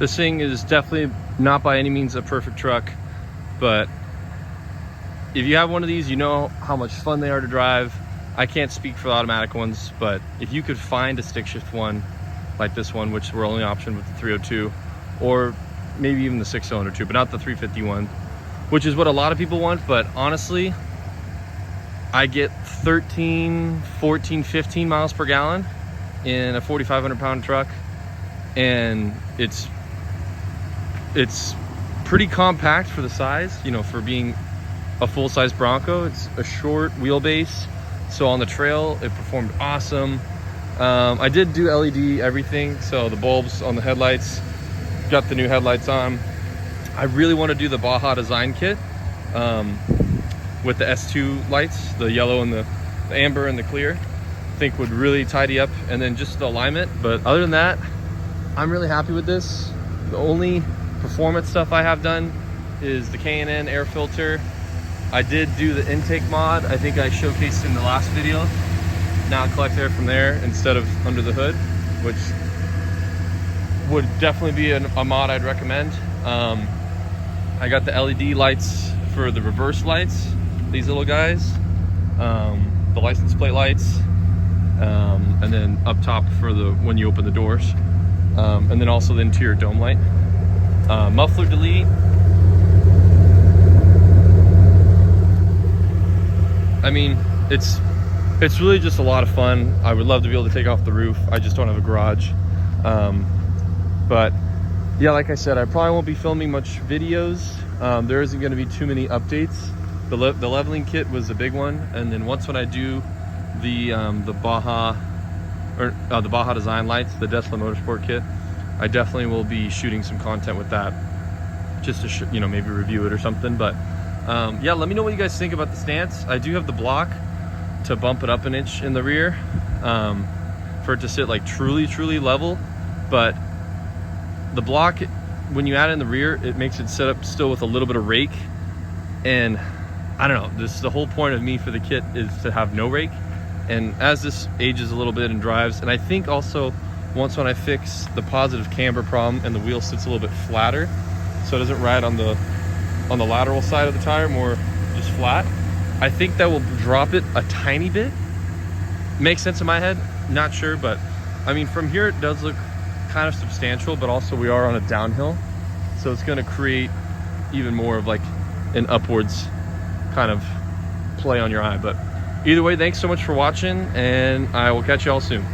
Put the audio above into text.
This thing is definitely not by any means a perfect truck, but if you have one of these, you know how much fun they are to drive. I can't speak for the automatic ones, but if you could find a stick shift one like this one, which we're only optioned with the 302, or maybe even the 6-cylinder too, but not the 350 one, which is what a lot of people want. But honestly, I get 13, 14, 15 miles per gallon in a 4,500 pound truck, and it's pretty compact for the size, you know, for being a full-size Bronco. It's a short wheelbase, so on the trail it performed awesome. I did do LED everything, so the bulbs on the headlights, got the new headlights on. I really want to do the Baja design kit with the S2 lights, the yellow and the amber and the clear. I think would really tidy up, and then just the alignment. But other than that, I'm really happy with this. The only performance stuff I have done is the K&N air filter. I did do the intake mod. I think I showcased in the last video. Now collect air from there instead of under the hood, which would definitely be a mod I'd recommend. I got the LED lights for the reverse lights, these little guys, the license plate lights, and then up top for the when you open the doors, and then also the interior dome light. Muffler delete. I mean, it's really just a lot of fun. I would love to be able to take off the roof. I just don't have a garage. But yeah, like I said, I probably won't be filming much videos. There isn't going to be too many updates. The leveling kit was a big one, and then when I do the Baja the Baja design lights, the Tesla Motorsport kit, I definitely will be shooting some content with that, just to you know, maybe review it or something. But yeah, let me know what you guys think about the stance. I do have the block to bump it up an inch in the rear, for it to sit like truly level. But the block, when you add it in the rear, it makes it set up still with a little bit of rake. And I don't know, this the whole point of me for the kit is to have no rake. And as this ages a little bit and drives, and I think also when I fix the positive camber problem and the wheel sits a little bit flatter, so it doesn't ride on the lateral side of the tire, more just flat, I think that will drop it a tiny bit. Makes sense in my head, not sure. But I mean, from here it does look kind of substantial, but also we are on a downhill, so it's going to create even more of like an upwards kind of play on your eye. But either way, thanks so much for watching, and I will catch you all soon.